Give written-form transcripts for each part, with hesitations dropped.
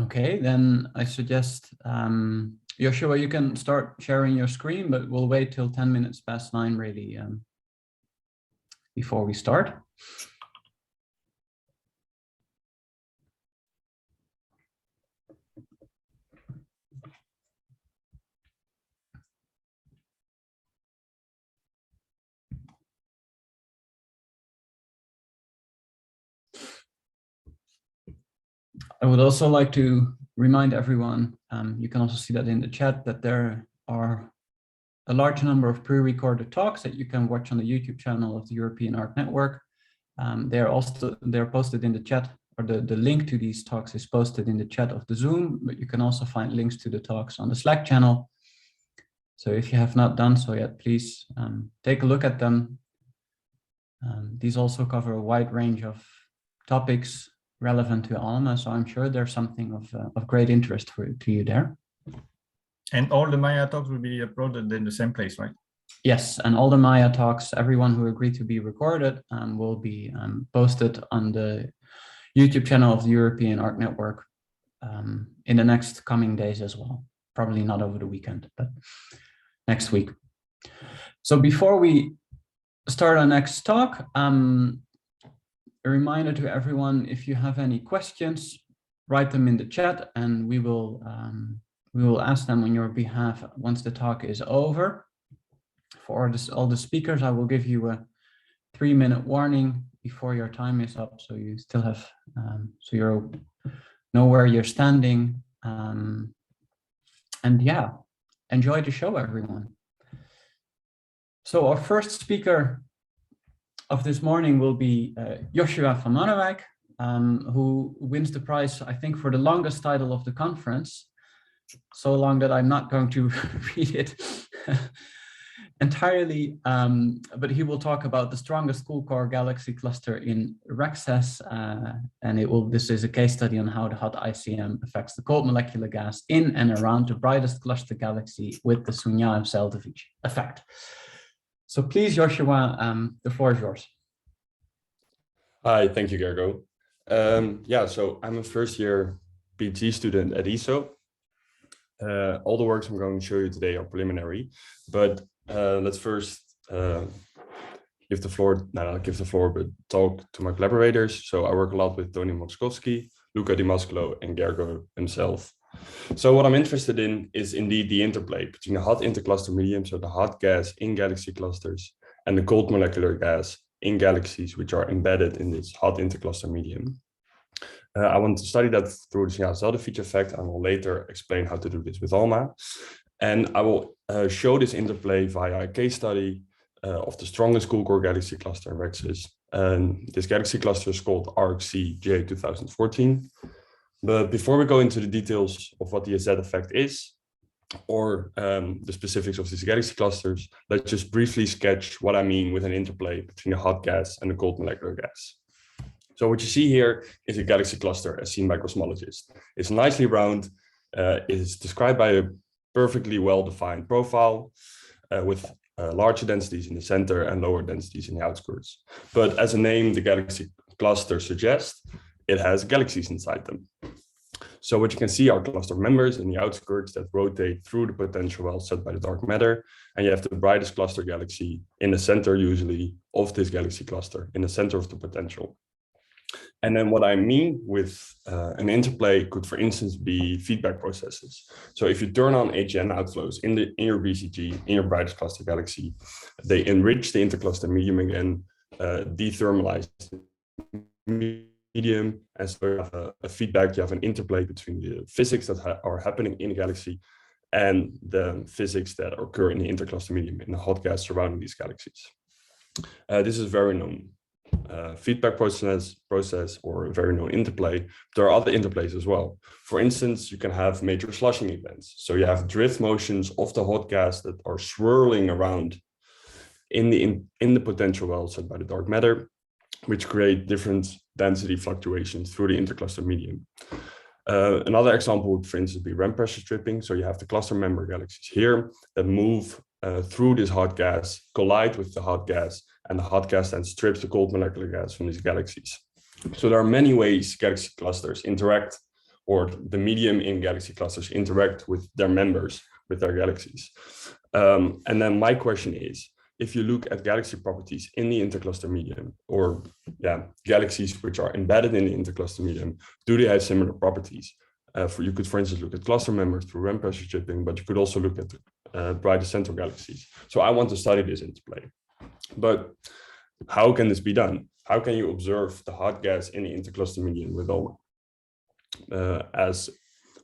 Okay, then I suggest, Joshiwa, you can start sharing your screen, but we'll wait till 10 minutes past 9 really before we start. I would also like to remind everyone, you can also see that in the chat, that there are a large number of pre-recorded talks that you can watch on the YouTube channel of the European Art Network. They're posted in the chat, or the link to these talks is posted in the chat of the Zoom, but you can also find links to the talks on the Slack channel. So if you have not done so yet, please take a look at them. These also cover a wide range of topics relevant to ALMA, so I'm sure there's something of great interest to you there. And all the MAYA talks will be uploaded in the same place, right? Yes, and all the MAYA talks, everyone who agreed to be recorded, will be posted on the YouTube channel of the European Art Network in the next coming days as well. Probably not over the weekend, but next week. So before we start our next talk, a reminder to everyone, if you have any questions, write them in the chat and we will ask them on your behalf once the talk is over. For all the speakers, I will give you a 3-minute warning before your time is up, so you still have, so you know where you're standing. And yeah, enjoy the show, everyone. So our first speaker of this morning will be Joshiwa van Marrewijk, who wins the prize, I think, for the longest title of the conference. So long that I'm not going to read it entirely, but he will talk about the strongest cool core galaxy cluster in REXCESS, and this is a case study on how the hot ICM affects the cold molecular gas in and around the brightest cluster galaxy with the Sunyaev-Zel'dovich effect. So please, Joshiwa, the floor is yours. Hi, thank you, Gergo. Yeah, so I'm a first-year PhD student at ESO. All the works I'm going to show you today are preliminary, but let's first give the floor, not give the floor, but talk to my collaborators. So I work a lot with Tony Moskowski, Luca Di Mascolo, and Gergo himself. So what I'm interested in is indeed the interplay between the hot intercluster medium, so the hot gas in galaxy clusters, and the cold molecular gas in galaxies which are embedded in this hot intercluster medium. I want to study that through the Sunyaev-Zel'dovich effect. I will later explain how to do this with ALMA. And I will show this interplay via a case study of the strongest cool core galaxy cluster in REXCESS. And this galaxy cluster is called RXC-J2014. But before we go into the details of what the Z effect is, or the specifics of these galaxy clusters, let's just briefly sketch what I mean with an interplay between the hot gas and the cold molecular gas. So what you see here is a galaxy cluster as seen by cosmologists. It's nicely round, is described by a perfectly well-defined profile with larger densities in the center and lower densities in the outskirts. But as the name the galaxy cluster suggests, it has galaxies inside them. So what you can see are cluster members in the outskirts that rotate through the potential well set by the dark matter. And you have the brightest cluster galaxy in the center usually of this galaxy cluster, in the center of the potential. And then what I mean with an interplay could, for instance, be feedback processes. So if you turn on HN outflows in your BCG, in your brightest cluster galaxy, they enrich the intercluster medium again, dethermalize the medium, and so you have a feedback, you have an interplay between the physics that are happening in the galaxy and the physics that occur in the intercluster medium, in the hot gas surrounding these galaxies. This is very known. Feedback process or a very known interplay. There are other interplays as well. For instance, you can have major slushing events. So you have drift motions of the hot gas that are swirling around in the potential well set by the dark matter, which create different density fluctuations through the intercluster medium. Another example would, for instance, be RAM pressure stripping. So you have the cluster member galaxies here that move through this hot gas, collide with the hot gas, and the hot gas then strips the cold molecular gas from these galaxies. So there are many ways galaxy clusters interact or the medium in galaxy clusters interact with their members, with their galaxies. And then my question is, if you look at galaxy properties in the intercluster medium, or galaxies which are embedded in the intercluster medium, do they have similar properties? You could, for instance, look at cluster members through RAM pressure shipping, but you could also look at brightest central galaxies. So I want to study this interplay. But how can this be done? How can you observe the hot gas in the intercluster medium with ALMA? As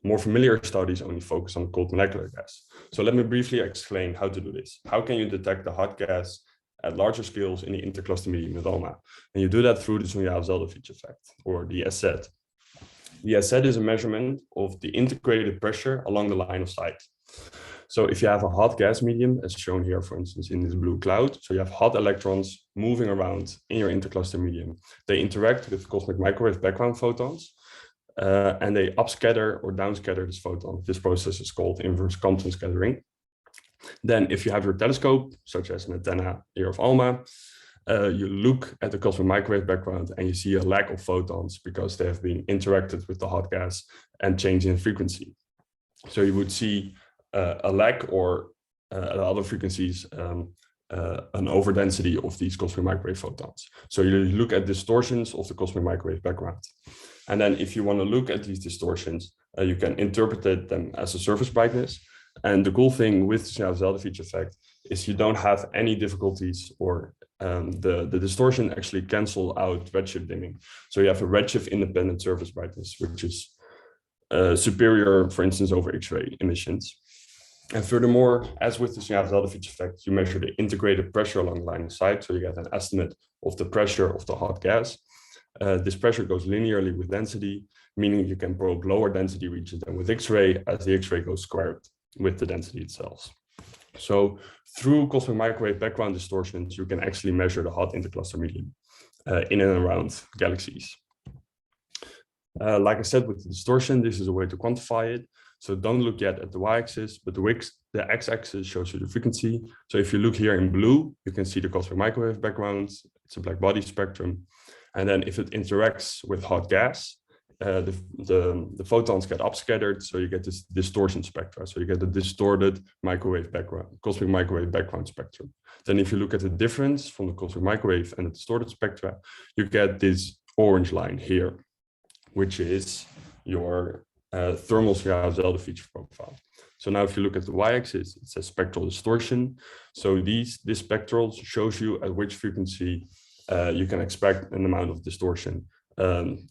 more familiar studies only focus on cold molecular gas. So let me briefly explain how to do this. How can you detect the hot gas at larger scales in the intercluster medium with ALMA? And you do that through the Sunyaev-Zel'dovich effect, or the SZ. The SZ is a measurement of the integrated pressure along the line of sight. So if you have a hot gas medium, as shown here, for instance, in this blue cloud, so you have hot electrons moving around in your intercluster medium. They interact with cosmic microwave background photons, and they upscatter or downscatter this photon. This process is called inverse Compton scattering. Then if you have your telescope, such as an antenna here of ALMA, you look at the cosmic microwave background and you see a lack of photons because they have been interacted with the hot gas and changed in frequency. So you would see a lack, or at other frequencies, an overdensity of these cosmic microwave photons. So you look at distortions of the cosmic microwave background. And then if you want to look at these distortions, you can interpret them as a surface brightness. And the cool thing with the Zel'dovich effect is you don't have any difficulties, or the distortion actually cancel out redshift dimming. So you have a redshift independent surface brightness, which is superior, for instance, over X-ray emissions. And furthermore, as with the Sunyaev-Zel'dovich effect, you measure the integrated pressure along the line of sight. So you get an estimate of the pressure of the hot gas. This pressure goes linearly with density, meaning you can probe lower density regions than with X-ray, as the X-ray goes squared with the density itself. So through cosmic microwave background distortions, you can actually measure the hot intercluster medium in and around galaxies. Like I said, with the distortion, this is a way to quantify it. So don't look yet at the y-axis, but the x-axis shows you the frequency. So if you look here in blue, you can see the cosmic microwave background. It's a black body spectrum. And then if it interacts with hot gas, the photons get upscattered, so you get this distortion spectra. So you get a distorted microwave background, cosmic microwave background spectrum. Then if you look at the difference from the cosmic microwave and the distorted spectra, you get this orange line here, which is your thermal Zel'dovich profile. So now if you look at the y-axis, it says spectral distortion. So this spectral shows you at which frequency you can expect an amount of distortion.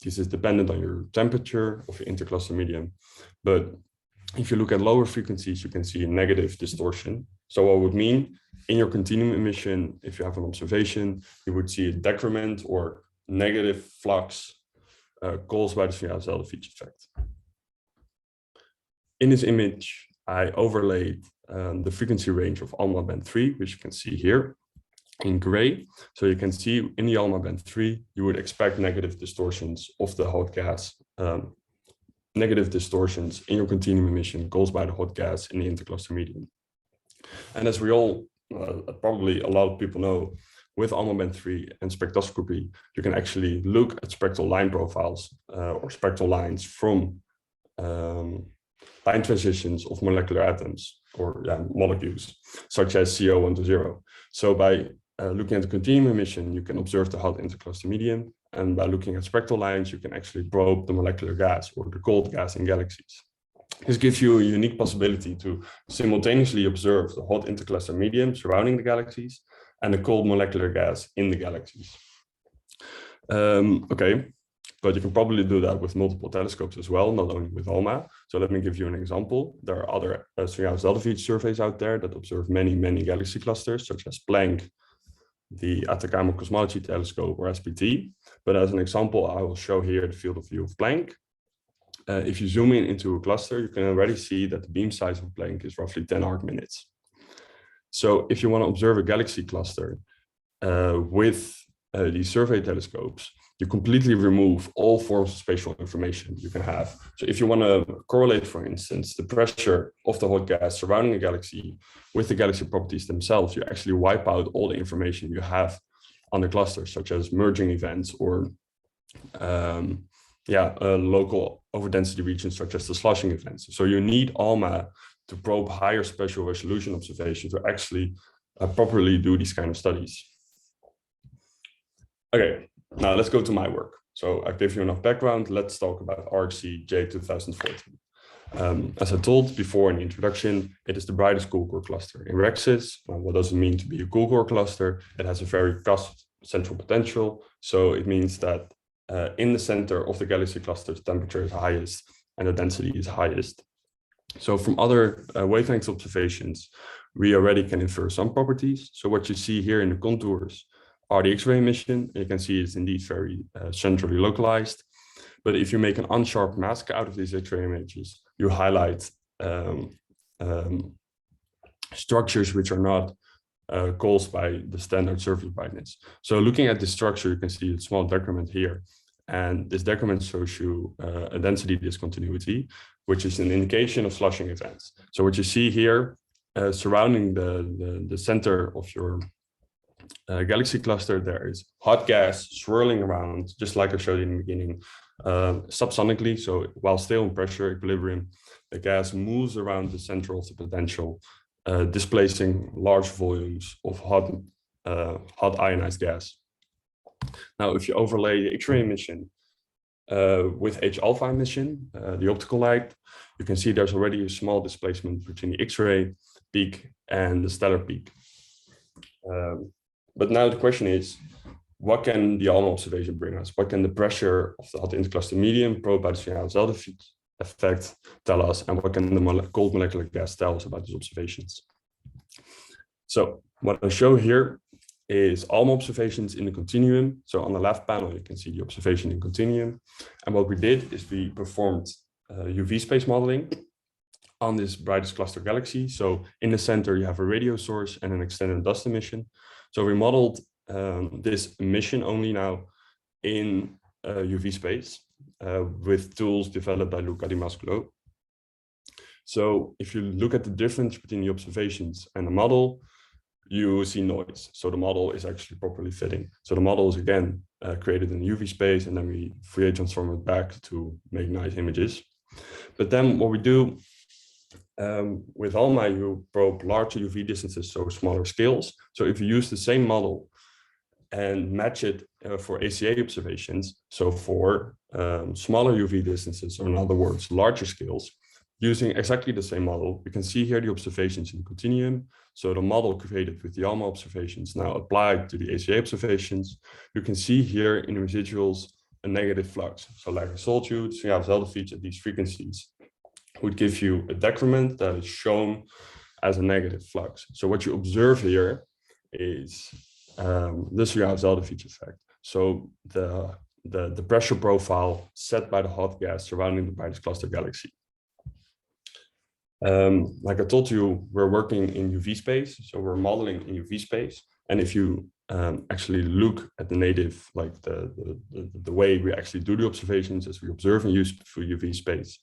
This is dependent on your temperature of your intercluster medium. But if you look at lower frequencies, you can see a negative distortion. So what would mean in your continuum emission, if you have an observation, you would see a decrement or negative flux caused by the Sunyaev-Zel'dovich effect. In this image, I overlaid the frequency range of ALMA band 3, which you can see here in gray. So you can see in the ALMA band 3, you would expect negative distortions of the hot gas, negative distortions in your continuum emission caused by the hot gas in the intercluster medium. And as we all, probably a lot of people know, with ALMA band 3 and spectroscopy, you can actually look at spectral line profiles or spectral lines from line transitions of molecular atoms or molecules, such as CO120. So by looking at the continuum emission, you can observe the hot intercluster medium. And by looking at spectral lines, you can actually probe the molecular gas or the cold gas in galaxies. This gives you a unique possibility to simultaneously observe the hot intercluster medium surrounding the galaxies and the cold molecular gas in the galaxies. Okay. But you can probably do that with multiple telescopes as well, not only with ALMA. So let me give you an example. There are other Sunyaev-Zel'dovich surveys out there that observe many, many galaxy clusters, such as Planck, the Atacama Cosmology Telescope, or SPT. But as an example, I will show here the field of view of Planck. If you zoom in into a cluster, you can already see that the beam size of Planck is roughly 10 arc minutes. So if you want to observe a galaxy cluster with these survey telescopes, you completely remove all forms of spatial information you can have. So if you want to correlate, for instance, the pressure of the hot gas surrounding a galaxy with the galaxy properties themselves, you actually wipe out all the information you have on the cluster, such as merging events or local over density regions such as the sloshing events. So you need ALMA to probe higher spatial resolution observations to actually properly do these kind of studies. Okay, now let's go to my work. So I've given you enough background. Let's talk about RXC-J2014. As I told before in the introduction, it is the brightest cool core cluster in REXCESS. What does it mean to be a cool core cluster? It has a very vast central potential. So it means that in the center of the galaxy cluster, the temperature is highest and the density is highest. So from other wavelength observations, we already can infer some properties. So what you see here in the contours are the X-ray emission. You can see it's indeed very centrally localized. But if you make an unsharp mask out of these X-ray images, you highlight structures which are not caused by the standard surface brightness. So looking at this structure, you can see a small decrement here. And this decrement shows you a density discontinuity, which is an indication of sloshing events. So what you see here surrounding the center of your galaxy cluster, there is hot gas swirling around, just like I showed you in the beginning, subsonically. So while still in pressure equilibrium, the gas moves around the center of the potential, displacing large volumes of hot ionized gas. Now, if you overlay the X-ray emission with H-alpha emission, the optical light, you can see there's already a small displacement between the X-ray peak and the stellar peak. But now the question is, what can the ALMA observation bring us? What can the pressure of the hot intercluster medium probed by the Sunyaev-Zel'dovich effect tell us? And what can the cold molecular gas tell us about these observations? So what I show here is ALMA observations in the continuum. So on the left panel, you can see the observation in continuum. And what we did is we performed UV space modeling on this brightest cluster galaxy. So in the center, you have a radio source and an extended dust emission. So we modeled this emission only now in UV space with tools developed by Luca Di Mascolo. So if you look at the difference between the observations and the model, you see noise. So the model is actually properly fitting. So the model is again created in UV space, and then we Fourier transform it back to make nice images. But then what we do with ALMA, you probe larger UV distances, so smaller scales. So if you use the same model and match it for ACA observations, so for smaller UV distances, or in other words, larger scales, using exactly the same model, you can see here the observations in the continuum. So the model created with the ALMA observations now applied to the ACA observations. You can see here in the residuals a negative flux. So like I told you, Sunyaev-Zel'dovich at these frequencies would give you a decrement that is shown as a negative flux. So what you observe here is the Sunyaev-Zel'dovich effect. So the pressure profile set by the hot gas surrounding the brightest cluster galaxy. Like I told you, we're working in UV space, so we're modeling in UV space. And if you actually look at the native, like the way we actually do the observations as we observe and use for UV space,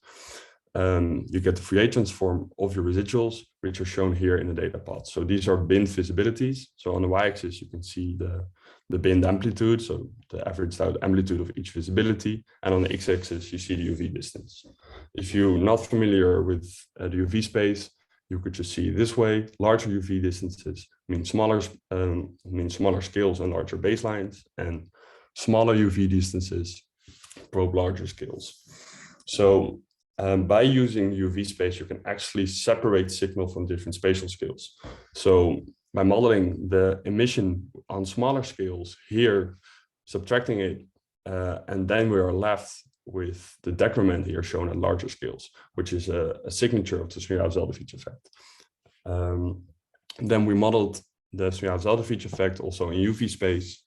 you get the Fourier transform of your residuals, which are shown here in the data pod. So these are binned visibilities. So on the y-axis, you can see the binned amplitude, so the averaged out amplitude of each visibility. And on the x-axis, you see the UV distance. If you're not familiar with the UV space, you could just see it this way. Larger UV distances mean smaller scales and larger baselines, and smaller UV distances probe larger scales. So by using UV space, you can actually separate signal from different spatial scales. So by modeling the emission on smaller scales here, subtracting it, and then we are left with the decrement here shown at larger scales, which is a signature of the Sunyaev-Zel'dovich effect. Then we modeled the Sunyaev-Zel'dovich effect also in UV space,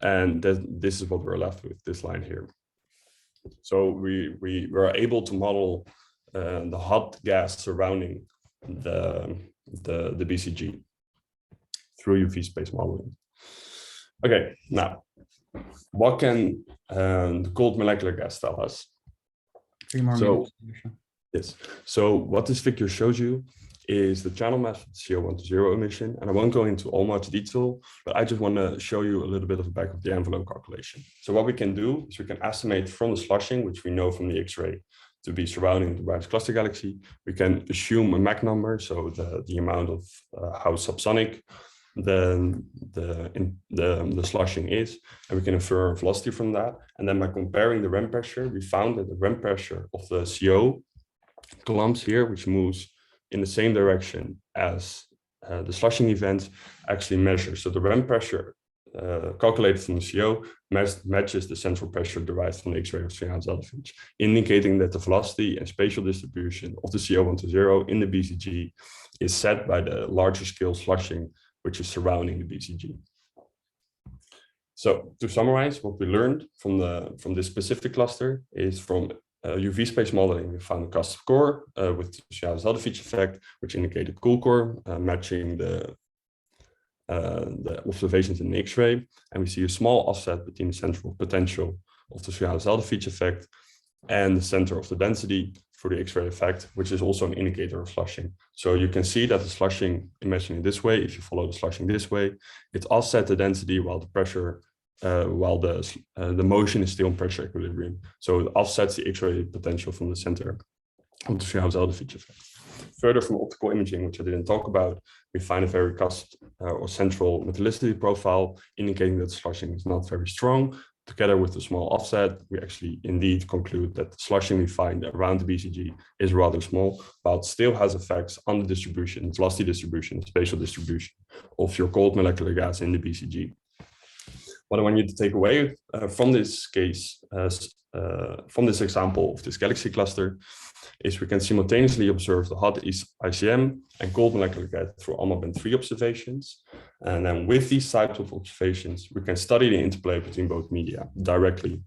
and this is what we're left with, this line here. So we were able to model the hot gas surrounding the BCG through UV space modeling. Okay, now, what can the cold molecular gas tell us? Yes. So what this figure shows you is the channel mass of the CO1 emission. And I won't go into all much detail, but I just want to show you a little bit of the back of the envelope calculation. So what we can do is we can estimate from the slushing, which we know from the X-ray to be surrounding the brightest cluster galaxy. We can assume a Mach number, so the amount of how subsonic the slushing is, and we can infer velocity from that. And then by comparing the REM pressure, we found that the REM pressure of the CO clumps here, which moves in the same direction as the slushing event, actually measures. So the REM pressure calculated from the CO matches the central pressure derived from the X-ray of Zel'dovich, indicating that the velocity and spatial distribution of the CO1 in the BCG is set by the larger scale slushing, which is surrounding the BCG. So to summarize, what we learned from this specific cluster is from UV space modeling, we found a cusp core with the Zel'dovich effect, which indicated cool core, matching the observations in the X-ray. And we see a small offset between the central potential of the Zel'dovich effect and the center of the density for the X-ray effect, which is also an indicator of slushing. So you can see that the slushing, imagining this way, if you follow the slushing this way, it offset the density while the pressure, while the motion is still in pressure equilibrium. So it offsets the X-ray potential from the center of the Zel'dovich effect. Further, from optical imaging, which I didn't talk about, we find a very cusp or central metallicity profile, indicating that slushing is not very strong. Together with the small offset, we actually indeed conclude that the slushing we find around the BCG is rather small, but still has effects on the distribution, velocity distribution, spatial distribution of your cold molecular gas in the BCG. What I want you to take away from this case, from this example of this galaxy cluster, is we can simultaneously observe the hot ICM and cold molecular gas through ALMA band 3 observations. And then with these types of observations, we can study the interplay between both media directly.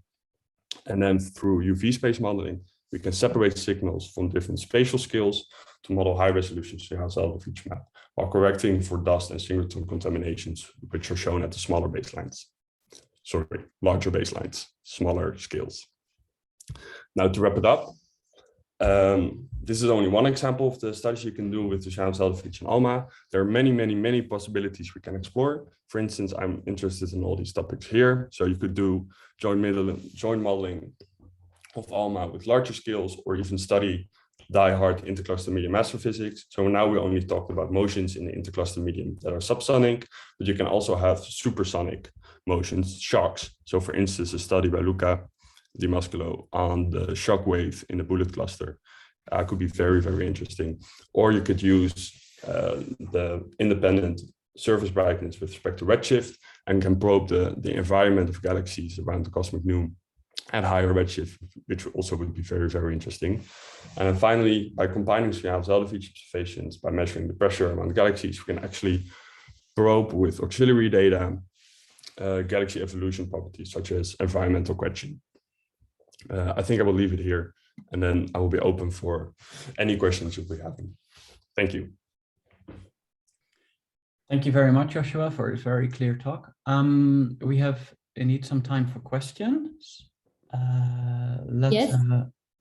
And then through UV space modeling, we can separate signals from different spatial scales to model high resolution Zel'dovich map, while correcting for dust and singleton contaminations, which are shown at the smaller baselines. Sorry, larger baselines, smaller scales. Now to wrap it up, this is only one example of the studies you can do with the Zel'dovich and ALMA. There are many, many, many possibilities we can explore. For instance, I'm interested in all these topics here. So you could do joint modeling of ALMA with larger scales, or even study die-hard intercluster medium astrophysics. So now we only talked about motions in the intercluster medium that are subsonic, but you can also have supersonic motions, shocks. So for instance, a study by Luca Di Mascolo on the shock wave in the bullet cluster could be very, very interesting. Or you could use the independent surface brightness with respect to redshift and can probe the environment of galaxies around the cosmic noon at higher redshift, which also would be very, very interesting. And then finally, by combining Zel'dovich observations, by measuring the pressure around galaxies, we can actually probe with auxiliary data galaxy evolution properties such as environmental quenching. I think I will leave it here, and then I will be open for any questions you'll be having. Thank you. Thank you very much, Joshua, for a very clear talk. We need some time for questions. Let's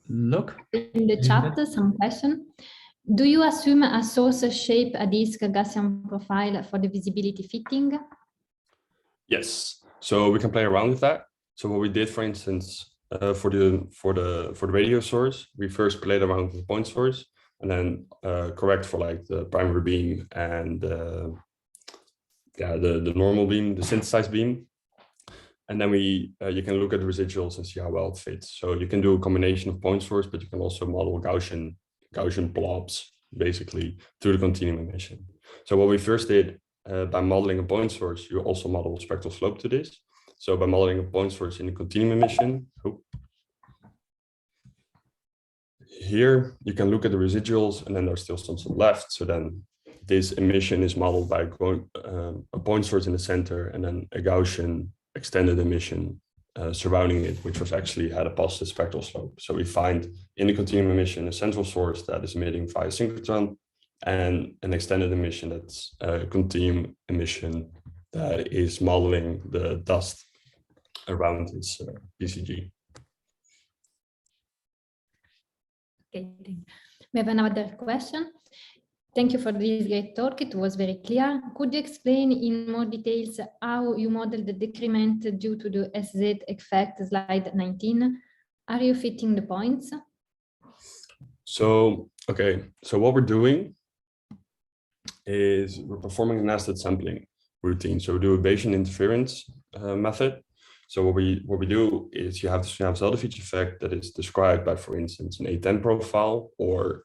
look. In the chat, some question. Do you assume a source shape a disk Gaussian profile for the visibility fitting? Yes, so we can play around with that. So what we did, for instance, for the radio source, we first played around with the point source, and then correct for like the primary beam and the normal beam, the synthesized beam. And then you can look at the residuals and see how well it fits. So you can do a combination of point source, but you can also model Gaussian blobs basically through the continuum emission. So what we first did by modeling a point source, you also model spectral slope to this. So by modeling a point source in the continuum emission, here you can look at the residuals, and then there's still some left. So then this emission is modeled by a point source in the center, and then a Gaussian extended emission surrounding it, which was actually had a positive spectral slope. So we find in the continuum emission a central source that is emitting via synchrotron, and an extended emission that's a continuum emission that is modeling the dust around this BCG. Okay, we have another question. Thank you for this great talk. It was very clear. Could you explain in more details how you modeled the decrement due to the SZ effect, slide 19? Are you fitting the points? So, okay, so what we're doing is we're performing a nested sampling routine. So we do a Bayesian interference method. So what we do is you have the Zel'dovich effect that is described by, for instance, an A10 profile or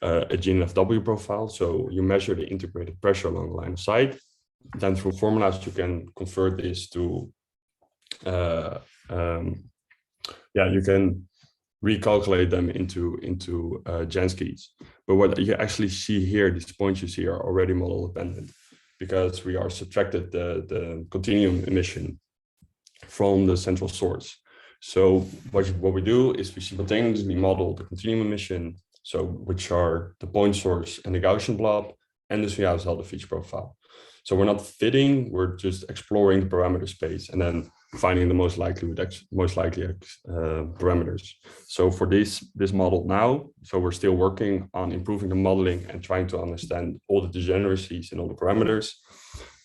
a GNFW profile. So you measure the integrated pressure along the line of sight. Then through formulas, you can convert this to, you can recalculate them into Janskys. But what you actually see here, these points you see are already model dependent because we are subtracted the continuum emission from the central source. So what we do is we simultaneously model the continuum emission, so which are the point source and the Gaussian blob and the Zel'dovich profile. So we're not fitting, we're just exploring the parameter space and then finding the most likely parameters. So for this model now, so we're still working on improving the modeling and trying to understand all the degeneracies in all the parameters.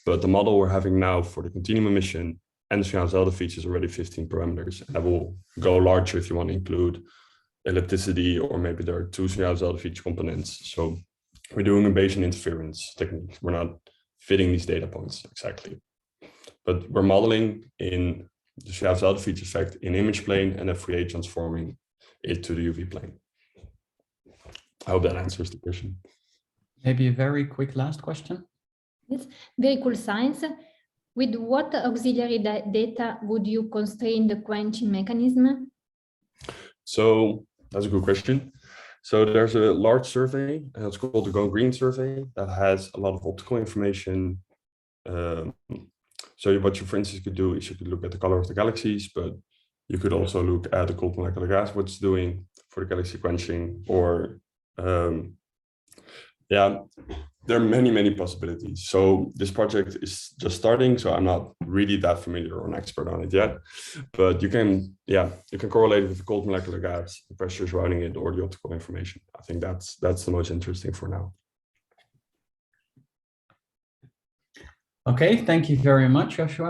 But the model we're having now for the continuum emission and Zel'dovich is already 15 parameters. And that will go larger if you want to include ellipticity, or maybe there are two Zel'dovich components. So we're doing a Bayesian interference technique. We're not fitting these data points exactly, but we're modeling in the Zel'dovich effect in image plane and then Fourier transforming it to the UV plane. I hope that answers the question. Maybe a very quick last question. Yes, very cool science. With what auxiliary data would you constrain the quenching mechanism? So that's a good question. So there's a large survey, and it's called the Go Green survey, that has a lot of optical information. So what you, for instance, could do is you could look at the color of the galaxies, but you could also look at the cold molecular gas, what it's doing for the galaxy quenching, or there are many possibilities. So this project is just starting, so I'm not really that familiar or an expert on it yet, but you can correlate it with the cold molecular gas, the pressure surrounding it, or the optical information. I think that's the most interesting for now. Okay, thank you very much, Joshua,